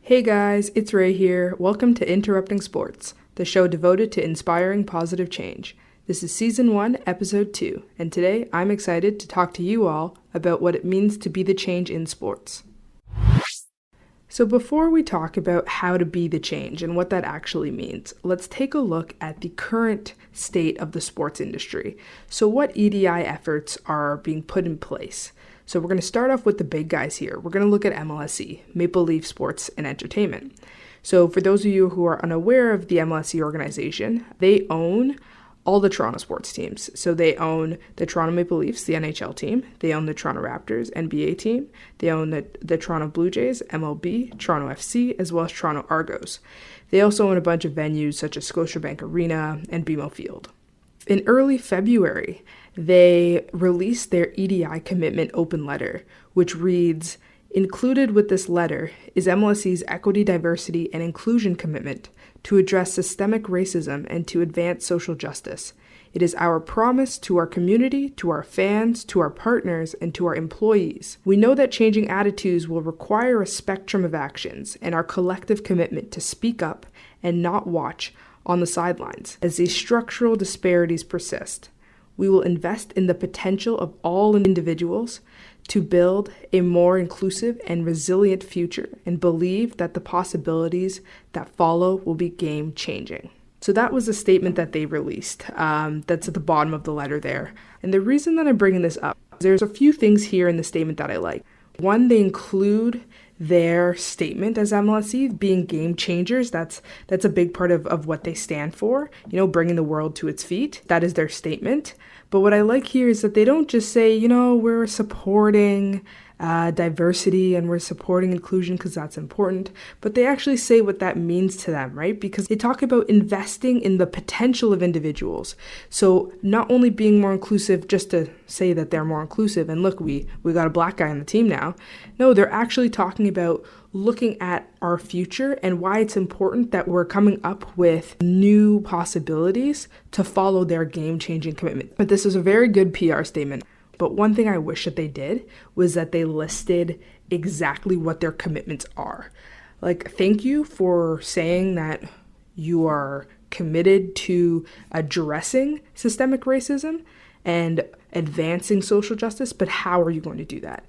Hey guys, it's Ray here. Welcome to Interrupting Sports, the show devoted to inspiring positive change. This is Season 1, Episode 2, and today I'm excited to talk to you all about what it means to be the change in sports. So before we talk about how to be the change and what that actually means, let's take a look at the current state of the sports industry. So what EDI efforts are being put in place? So we're going to start off with the big guys here. We're going to look at MLSE, Maple Leaf Sports and Entertainment. So for those of you who are unaware of the MLSE organization, they own all the Toronto sports teams. So they own the Toronto Maple Leafs, the NHL team. They own the Toronto Raptors, NBA team. They own the Toronto Blue Jays, MLB, Toronto FC, as well as Toronto Argos. They also own a bunch of venues such as Scotiabank Arena and BMO Field. In early February, they released their EDI commitment open letter, which reads, "Included with this letter is MLSE's equity, diversity, and inclusion commitment to address systemic racism and to advance social justice. It is our promise to our community, to our fans, to our partners, and to our employees. We know that changing attitudes will require a spectrum of actions and our collective commitment to speak up and not watch on the sidelines as these structural disparities persist. We will invest in the potential of all individuals to build a more inclusive and resilient future and believe that the possibilities that follow will be game-changing." So that was a statement that they released. That's at the bottom of the letter there. And the reason that I'm bringing this up, there's a few things here in the statement that I like. One, they include their statement as MLSE being game changers. That's a big part of what they stand for, bringing the world to its feet. That is their statement. But what I like here is that they don't just say, we're supporting diversity and we're supporting inclusion because that's important, but they actually say what that means to them, right? Because they talk about investing in the potential of individuals. So not only being more inclusive just to say that they're more inclusive and look, we got a black guy on the team now. No, they're actually talking about looking at our future and why it's important that we're coming up with new possibilities to follow their game-changing commitment. But this is a very good PR statement. But one thing I wish that they did was that they listed exactly what their commitments are. Like, thank you for saying that you are committed to addressing systemic racism and advancing social justice, but how are you going to do that?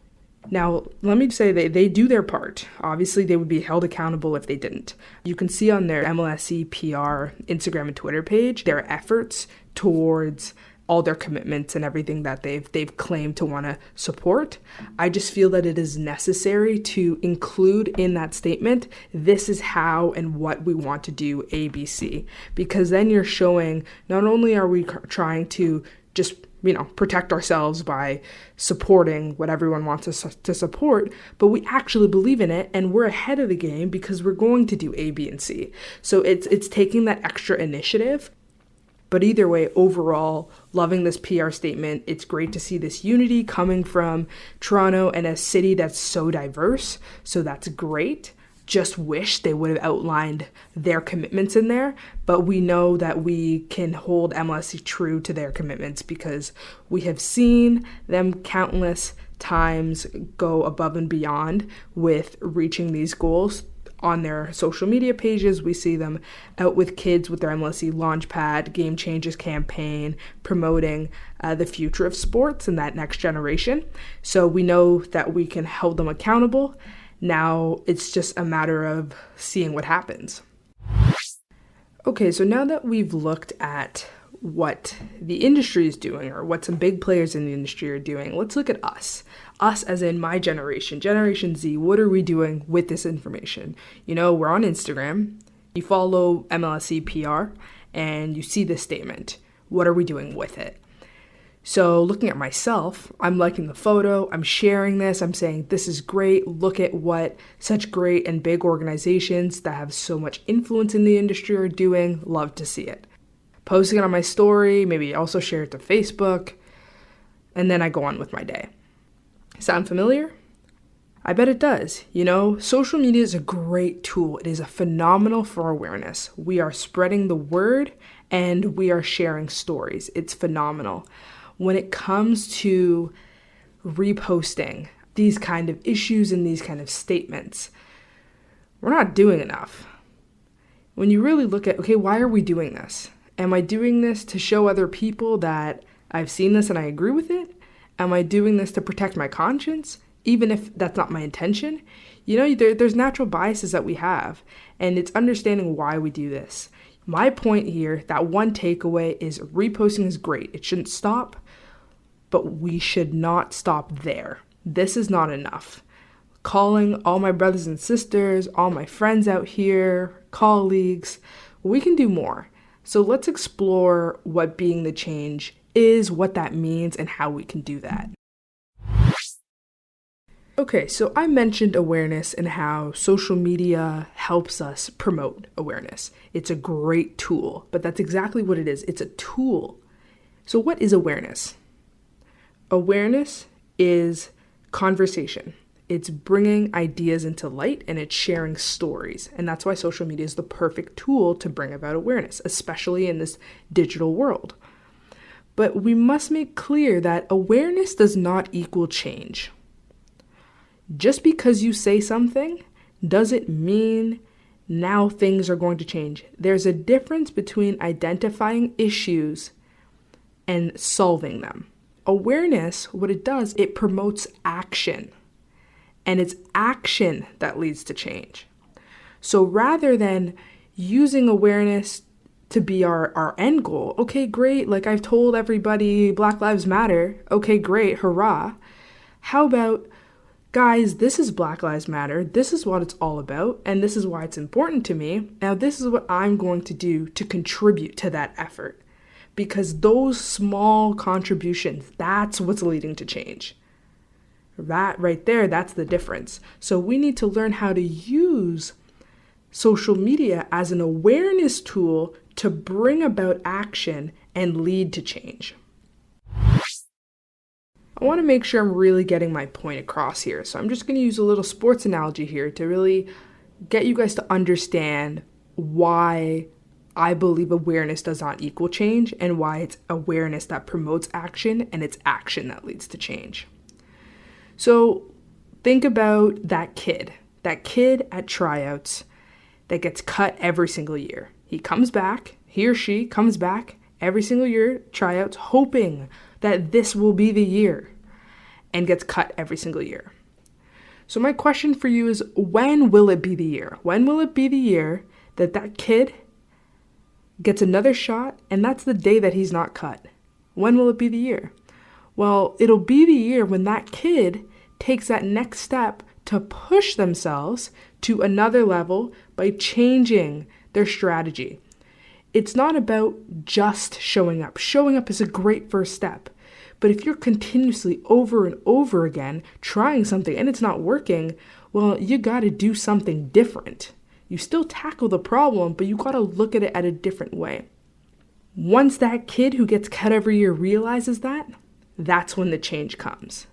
Now, let me say they do their part. Obviously, they would be held accountable if they didn't. You can see on their MLSE PR Instagram and Twitter page their efforts towards all their commitments and everything that they've claimed to want to support. I just feel that it is necessary to include in that statement, this is how and what we want to do ABC, because then you're showing not only are we trying to just protect ourselves by supporting what everyone wants us to support, but we actually believe in it and we're ahead of the game because we're going to do A, B, and C. So it's taking that extra initiative. But either way, overall, loving this PR statement. It's great to see this unity coming from Toronto and a city that's so diverse. So that's great. Just wish they would have outlined their commitments in there. But we know that we can hold MLSE true to their commitments because we have seen them countless times go above and beyond with reaching these goals. On their social media pages, we see them out with kids with their MLSE Launchpad Game Changers campaign, promoting the future of sports and that next generation. So we know that we can hold them accountable. Now it's just a matter of seeing what happens. Okay, so now that we've looked at what the industry is doing or what some big players in the industry are doing, let's look at us. Us as in my generation, Generation Z. What are we doing with this information? We're on Instagram. You follow MLSE PR and you see this statement. What are we doing with it? So looking at myself, I'm liking the photo, I'm sharing this, I'm saying this is great. Look at what such great and big organizations that have so much influence in the industry are doing. Love to see it. Posting it on my story, maybe also share it to Facebook, and then I go on with my day. Sound familiar? I bet it does. Social media is a great tool. It is a phenomenal for awareness. We are spreading the word and we are sharing stories. It's phenomenal. When it comes to reposting these kind of issues and these kind of statements, we're not doing enough. When you really look at, okay, why are we doing this? Am I doing this to show other people that I've seen this and I agree with it? Am I doing this to protect my conscience, even if that's not my intention? There's natural biases that we have, and it's understanding why we do this. My point here, that one takeaway is reposting is great. It shouldn't stop, but we should not stop there. This is not enough. Calling all my brothers and sisters, all my friends out here, colleagues, we can do more. So let's explore what being the change is, what that means, and how we can do that. Okay, so I mentioned awareness and how social media helps us promote awareness. It's a great tool, but that's exactly what it is. It's a tool. So what is awareness? Awareness is conversation. It's bringing ideas into light and it's sharing stories. And that's why social media is the perfect tool to bring about awareness, especially in this digital world. But we must make clear that awareness does not equal change. Just because you say something doesn't mean now things are going to change. There's a difference between identifying issues and solving them. Awareness, what it does, it promotes action. And it's action that leads to change. So rather than using awareness to be our end goal, okay, great, like I've told everybody Black Lives Matter, okay, great, hurrah. How about, guys, this is Black Lives Matter, this is what it's all about, and this is why it's important to me. Now this is what I'm going to do to contribute to that effort. Because those small contributions, that's what's leading to change. That right there, that's the difference. So we need to learn how to use social media as an awareness tool to bring about action and lead to change. I want to make sure I'm really getting my point across here. So I'm just going to use a little sports analogy here to really get you guys to understand why I believe awareness does not equal change and why it's awareness that promotes action and it's action that leads to change. So think about that kid at tryouts that gets cut every single year. He or she comes back every single year, tryouts, hoping that this will be the year and gets cut every single year. So my question for you is, when will it be the year? When will it be the year that kid gets another shot and that's the day that he's not cut? When will it be the year? Well, it'll be the year when that kid takes that next step to push themselves to another level by changing their strategy. It's not about just showing up. Showing up is a great first step. But if you're continuously over and over again trying something and it's not working, well, you got to do something different. You still tackle the problem, but you got to look at it at a different way. Once that kid who gets cut every year realizes that, that's when the change comes.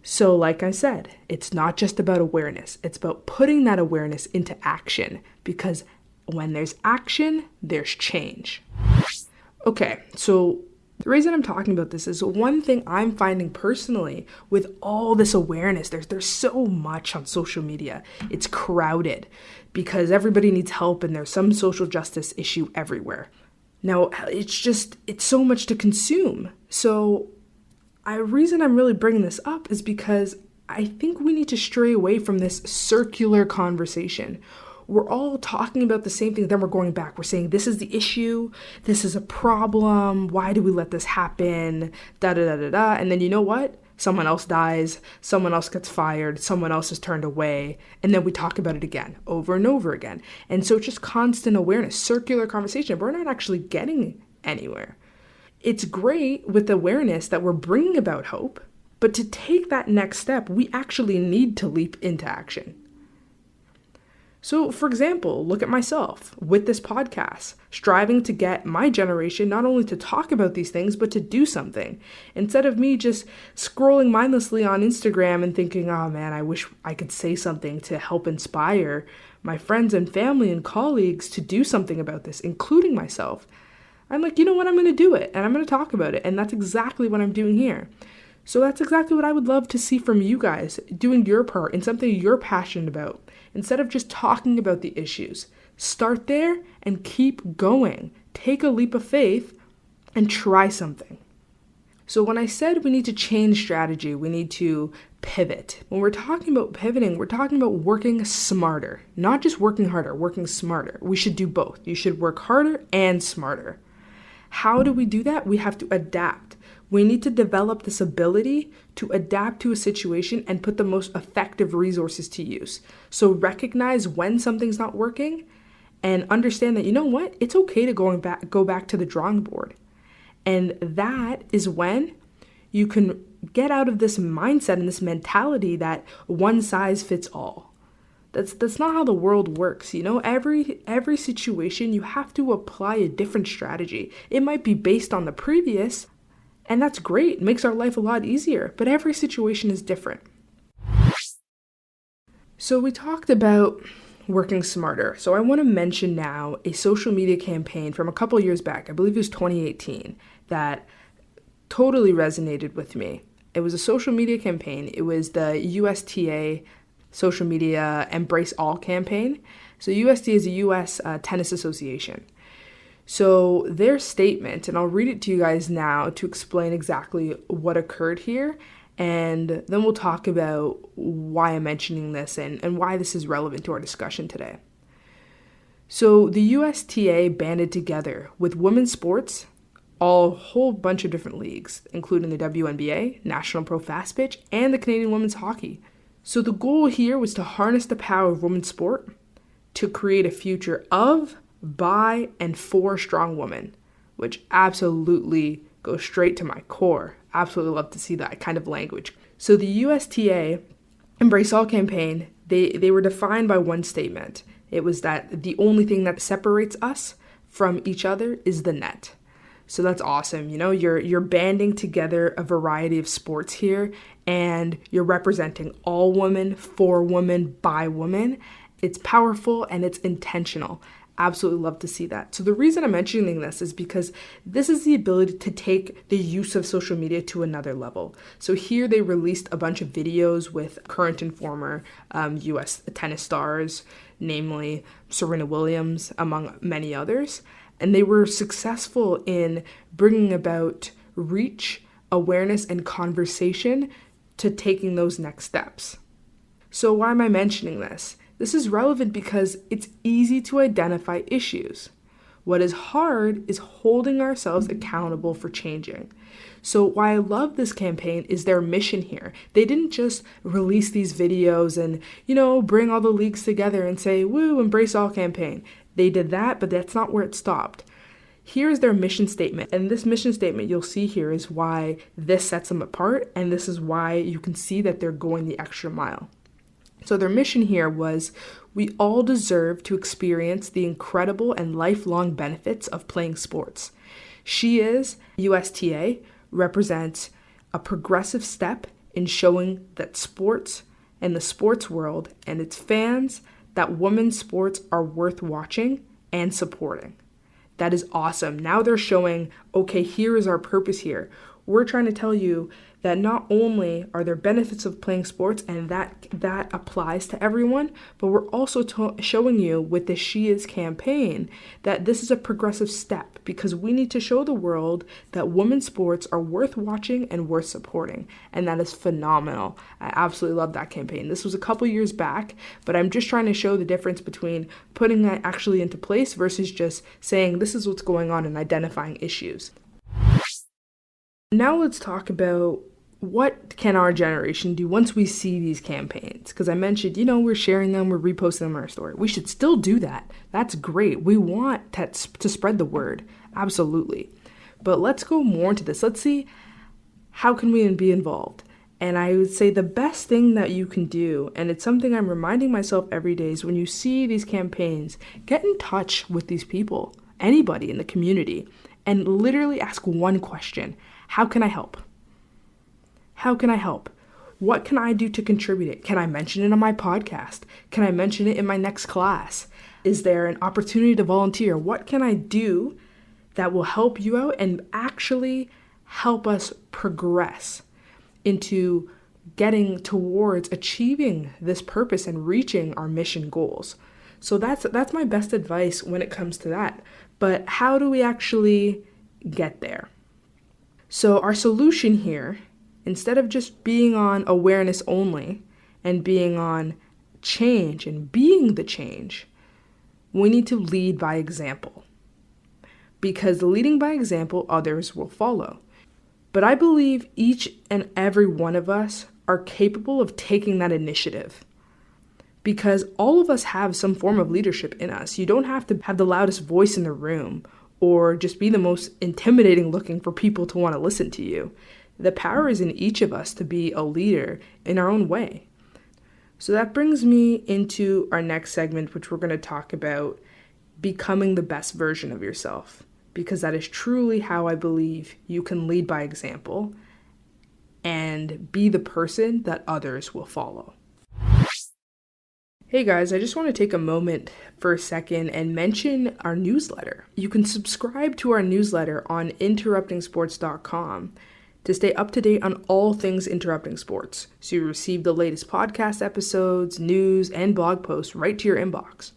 So like I said, it's not just about awareness. It's about putting that awareness into action, because when there's action, there's change. Okay, so the reason I'm talking about this is one thing I'm finding personally with all this awareness, there's so much on social media. It's crowded because everybody needs help and there's some social justice issue everywhere. Now, it's so much to consume. So the reason I'm really bringing this up is because I think we need to stray away from this circular conversation. We're all talking about the same thing, then we're going back. We're saying, this is the issue, this is a problem, why do we let this happen, da-da-da-da-da. And then you know what? Someone else dies, someone else gets fired, someone else is turned away, and then we talk about it again, over and over again. And so it's just constant awareness, circular conversation. We're not actually getting anywhere. It's great with awareness that we're bringing about hope, but to take that next step, we actually need to leap into action. So, for example, look at myself with this podcast, striving to get my generation not only to talk about these things, but to do something. Instead of me just scrolling mindlessly on Instagram and thinking, oh man, I wish I could say something to help inspire my friends and family and colleagues to do something about this, including myself. I'm like, you know what, I'm going to do it and I'm going to talk about it. And that's exactly what I'm doing here. So that's exactly what I would love to see from you guys, doing your part in something you're passionate about. Instead of just talking about the issues, start there and keep going. Take a leap of faith and try something. So when I said we need to change strategy, we need to pivot. When we're talking about pivoting, we're talking about working smarter, not just working harder, working smarter. We should do both. You should work harder and smarter. How do we do that? We have to adapt. We need to develop this ability to adapt to a situation and put the most effective resources to use. So recognize when something's not working and understand that, you know what? It's okay to go back to the drawing board. And that is when you can get out of this mindset and this mentality that one size fits all. That's not how the world works. Every situation you have to apply a different strategy. It might be based on the previous, and that's great. It makes our life a lot easier, but every situation is different. So we talked about working smarter. So I want to mention now a social media campaign from a couple years back. I believe it was 2018 that totally resonated with me. It was a social media campaign. It was the USTA social media Embrace All campaign. So USTA is a US Tennis Association. So their statement, and I'll read it to you guys now to explain exactly what occurred here, and then we'll talk about why I'm mentioning this and why this is relevant to our discussion today. So the USTA banded together with women's sports, a whole bunch of different leagues, including the WNBA, National Pro Fast Pitch, and the Canadian Women's Hockey. So the goal here was to harness the power of women's sport to create a future of, by, and for strong women, which absolutely goes straight to my core. Absolutely love to see that kind of language. So the USTA Embrace All campaign, they were defined by one statement. It was that the only thing that separates us from each other is the net. So that's awesome. You're banding together a variety of sports here, and you're representing all women, for women, by women. It's powerful and it's intentional. Absolutely love to see that. So the reason I'm mentioning this is because this is the ability to take the use of social media to another level. So here they released a bunch of videos with current and former US tennis stars, namely Serena Williams, among many others. And they were successful in bringing about reach, awareness, and conversation to taking those next steps. So why am I mentioning this? This is relevant because it's easy to identify issues. What is hard is holding ourselves accountable for changing. So why I love this campaign is their mission here. They didn't just release these videos and, bring all the leagues together and say, woo, Embrace All campaign. They did that, but that's not where it stopped. Here's their mission statement. And this mission statement you'll see here is why this sets them apart. And this is why you can see that they're going the extra mile. So their mission here was, we all deserve to experience the incredible and lifelong benefits of playing sports. She is, USTA, represents a progressive step in showing that sports and the sports world and its fans that women's sports are worth watching and supporting. That is awesome. Now they're showing, okay, here is our purpose here. We're trying to tell you that not only are there benefits of playing sports and that applies to everyone, but we're also showing you with the She Is campaign that this is a progressive step because we need to show the world that women's sports are worth watching and worth supporting. And that is phenomenal. I absolutely love that campaign. This was a couple years back, but I'm just trying to show the difference between putting that actually into place versus just saying this is what's going on and identifying issues. Now let's talk about what can our generation do once we see these campaigns? Because I mentioned, we're sharing them, we're reposting them on our story. We should still do that. That's great. We want to spread the word. Absolutely. But let's go more into this. Let's see, how can we be involved? And I would say the best thing that you can do, and it's something I'm reminding myself every day, is when you see these campaigns, get in touch with these people, anybody in the community, and literally ask one question. How can I help? How can I help? What can I do to contribute it? Can I mention it on my podcast? Can I mention it in my next class? Is there an opportunity to volunteer? What can I do that will help you out and actually help us progress? into getting towards achieving this purpose and reaching our mission goals. So that's my best advice when it comes to that. But how do we actually get there? So our solution here, instead of just being on awareness only and being on change and being the change, we need to lead by example. Because leading by example, others will follow. But I believe each and every one of us are capable of taking that initiative. Because all of us have some form of leadership in us. You don't have to have the loudest voice in the room or just be the most intimidating looking for people to want to listen to you. The power is in each of us to be a leader in our own way. So that brings me into our next segment, which we're going to talk about becoming the best version of yourself, because that is truly how I believe you can lead by example and be the person that others will follow. Hey guys, I just want to take a moment for a second and mention our newsletter. You can subscribe to our newsletter on interruptingsports.com to stay up to date on all things interrupting sports. So you receive the latest podcast episodes, news, and blog posts right to your inbox.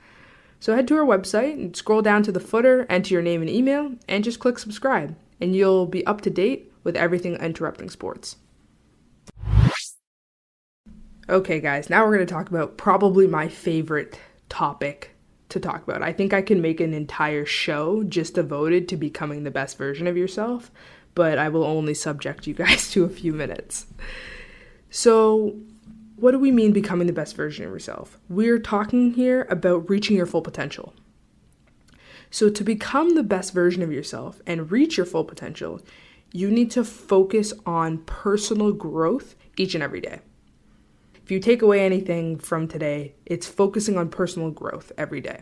So head to our website and scroll down to the footer, enter your name and email, and just click subscribe, and you'll be up to date with everything interrupting sports. Okay guys, now we're going to talk about probably my favorite topic to talk about. I think I can make an entire show just devoted to becoming the best version of yourself, but I will only subject you guys to a few minutes. So, what do we mean becoming the best version of yourself? We're talking here about reaching your full potential. So to become the best version of yourself and reach your full potential, you need to focus on personal growth each and every day. If you take away anything from today, it's focusing on personal growth every day.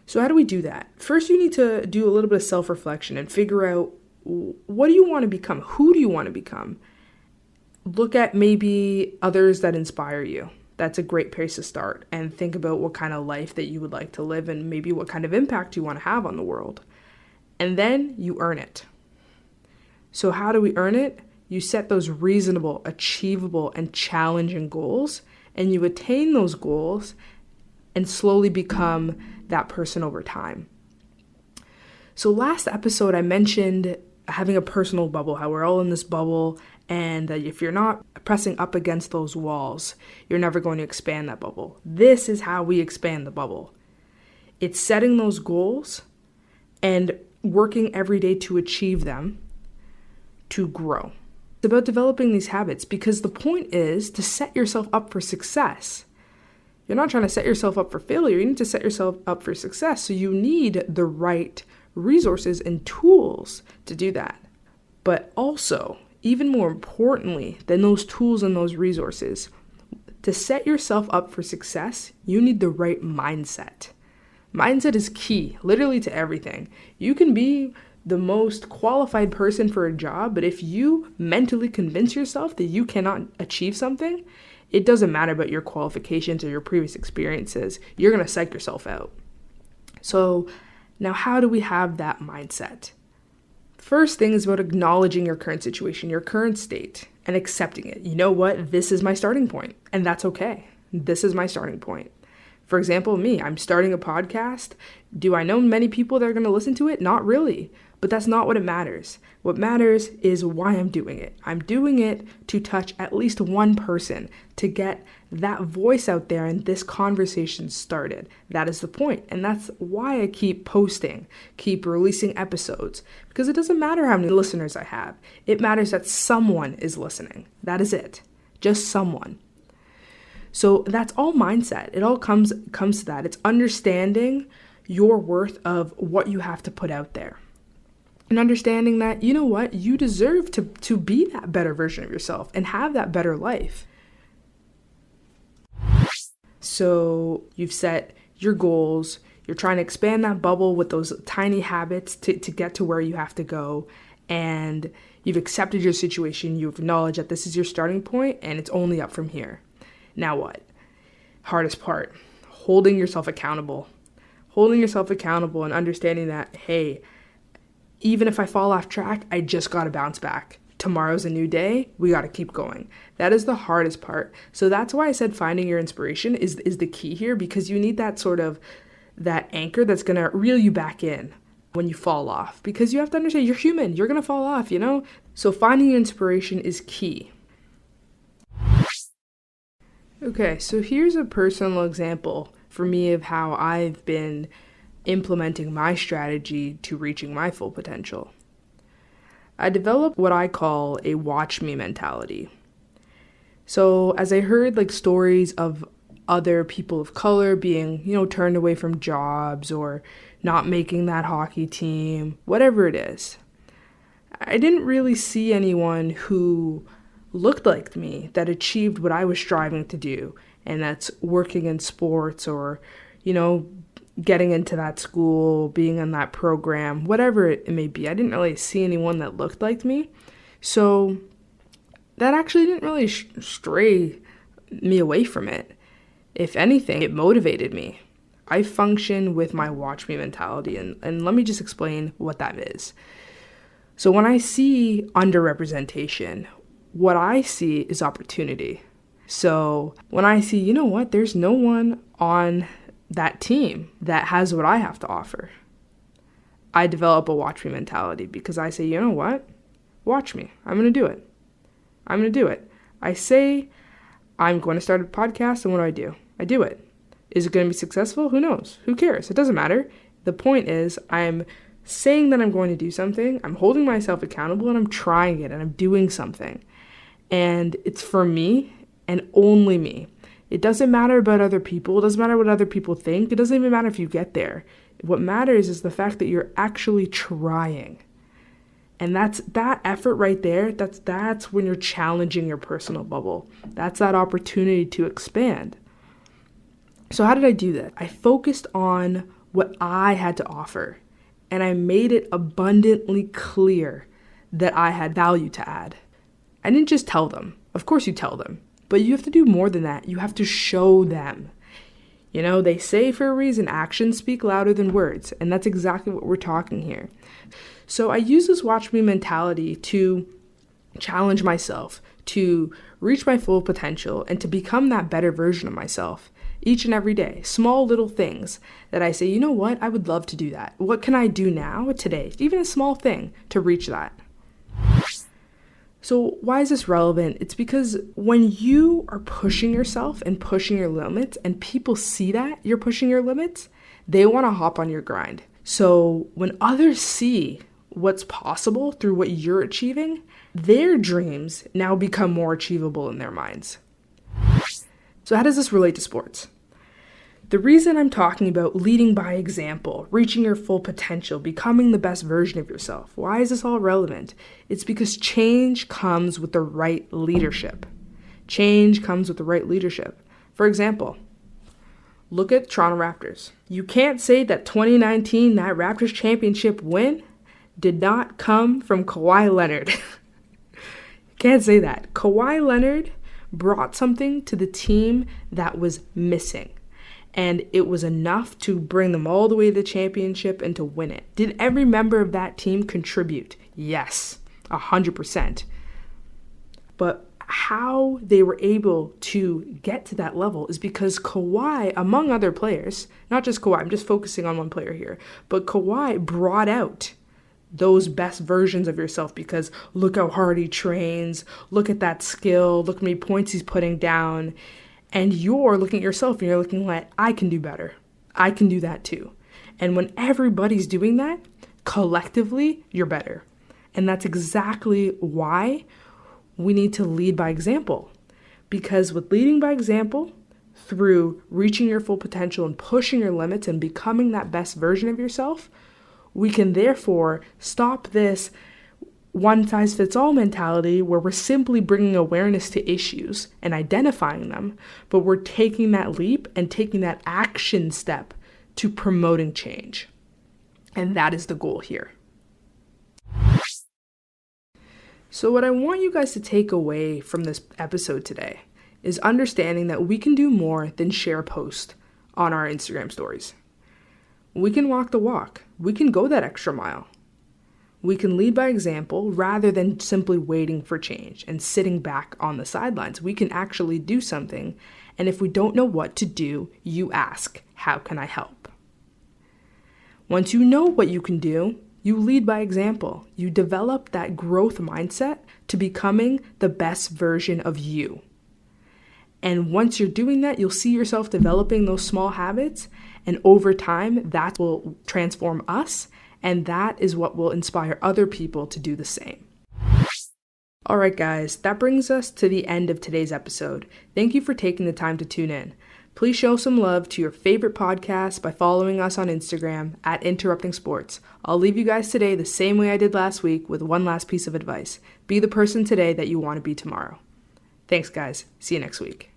So how do we do that? First, you need to do a little bit of self-reflection and figure out, what do you want to become? Who do you want to become? Look at maybe others that inspire you. That's a great place to start, and think about what kind of life that you would like to live and maybe what kind of impact you want to have on the world. And then you earn it. So how do we earn it? You set those reasonable, achievable, and challenging goals, and you attain those goals and slowly become that person over time. So last episode, I mentioned having a personal bubble, how we're all in this bubble, and that if you're not pressing up against those walls, you're never going to expand that bubble. This is how we expand the bubble. It's setting those goals and working every day to achieve them, to grow. It's about developing these habits, because the point is to set yourself up for success. You're not trying to set yourself up for failure. You need to set yourself up for success. So you need the right resources and tools to do that. But also, even more importantly than those tools and those resources, to set yourself up for success, you need the right mindset. Mindset is key, literally, to everything. You can be the most qualified person for a job, but if you mentally convince yourself that you cannot achieve something, it doesn't matter about your qualifications or your previous experiences. You're going to psych yourself out. So now, how do we have that mindset? First thing is about acknowledging your current situation, your current state, and accepting it. You know what? This is my starting point, and that's okay. This is my starting point. For example, me, I'm starting a podcast. Do I know many people that are going to listen to it? Not really. But that's not what it matters. What matters is why I'm doing it. I'm doing it to touch at least one person, to get that voice out there and this conversation started. That is the point. And that's why I keep posting, keep releasing episodes, because it doesn't matter how many listeners I have. It matters that someone is listening. That is it. Just someone. So that's all mindset. It all comes to that. It's understanding your worth of what you have to put out there. And understanding that, you know what, you deserve to be that better version of yourself and have that better life. So you've set your goals, you're trying to expand that bubble with those tiny habits to get to where you have to go, and you've accepted your situation, you've acknowledged that this is your starting point and it's only up from here. Now what? Hardest part, holding yourself accountable. Holding yourself accountable and understanding that, hey, even if I fall off track, I just got to bounce back tomorrow's a new day. We got to keep going. That is the hardest part. So that's why I said finding your inspiration is the key here, because you need that anchor that's going to reel you back in when you fall off, because you have to understand you're human. You're going to fall off, So finding inspiration is key. Okay, so here's a personal example for me of how I've been implementing my strategy to reaching my full potential. I developed what I call a watch me mentality. So as I heard stories of other people of color being, turned away from jobs or not making that hockey team, whatever it is, I didn't really see anyone who looked like me that achieved what I was striving to do, and that's working in sports or, getting into that school, being in that program, whatever it may be. I didn't really see anyone that looked like me. So that actually didn't really stray me away from it. If anything, it motivated me. I function with my watch me mentality, and let me just explain what that is. So when I see underrepresentation, what I see is opportunity. So when I see, there's no one on that team that has what I have to offer, I develop a watch me mentality, because I say, you know what? Watch me. I'm going to do it. I'm going to do it. I say I'm going to start a podcast, and what do? I do it. Is it going to be successful? Who knows? Who cares? It doesn't matter. The point is, I'm saying that I'm going to do something, I'm holding myself accountable, and I'm trying it, and I'm doing something. And it's for me and only me. It doesn't matter about other people. It doesn't matter what other people think. It doesn't even matter if you get there. What matters is the fact that you're actually trying. And that's that effort right there. That's when you're challenging your personal bubble. That's that opportunity to expand. So how did I do that? I focused on what I had to offer, and I made it abundantly clear that I had value to add. I didn't just tell them. Of course you tell them, but you have to do more than that. You have to show them. They say for a reason, actions speak louder than words, and that's exactly what we're talking here. So I use this watch me mentality to challenge myself, to reach my full potential, and to become that better version of myself each and every day. Small little things that I say, I would love to do that. What can I do now, today? Even a small thing to reach that. So why is this relevant? It's because when you are pushing yourself and pushing your limits, and people see that you're pushing your limits, they want to hop on your grind. So when others see what's possible through what you're achieving, their dreams now become more achievable in their minds. So how does this relate to sports? The reason I'm talking about leading by example, reaching your full potential, becoming the best version of yourself, why is this all relevant? It's because change comes with the right leadership. Change comes with the right leadership. For example, look at Toronto Raptors. You can't say that 2019, that Raptors championship win, did not come from Kawhi Leonard. Can't say that. Kawhi Leonard brought something to the team that was missing. And it was enough to bring them all the way to the championship and to win it. Did every member of that team contribute? Yes, 100%. But how they were able to get to that level is because Kawhi, among other players, not just Kawhi, I'm just focusing on one player here, but Kawhi brought out those best versions of yourself, because look how hard he trains, look at that skill, look how many points he's putting down. And you're looking at yourself and you're looking like, I can do better. I can do that too. And when everybody's doing that, collectively, you're better. And that's exactly why we need to lead by example. Because with leading by example, through reaching your full potential and pushing your limits and becoming that best version of yourself, we can therefore stop this one-size-fits-all mentality where we're simply bringing awareness to issues and identifying them, but we're taking that leap and taking that action step to promoting change. And that is the goal here. So what I want you guys to take away from this episode today is understanding that we can do more than share a post on our Instagram stories. We can walk the walk. We can go that extra mile. We can lead by example rather than simply waiting for change and sitting back on the sidelines. We can actually do something. And if we don't know what to do, you ask, how can I help? Once you know what you can do, you lead by example. You develop that growth mindset to becoming the best version of you. And once you're doing that, you'll see yourself developing those small habits. And over time, that will transform us. And that is what will inspire other people to do the same. All right, guys, that brings us to the end of today's episode. Thank you for taking the time to tune in. Please show some love to your favorite podcast by following us on Instagram at Interrupting Sports. I'll leave you guys today the same way I did last week with one last piece of advice. Be the person today that you want to be tomorrow. Thanks, guys. See you next week.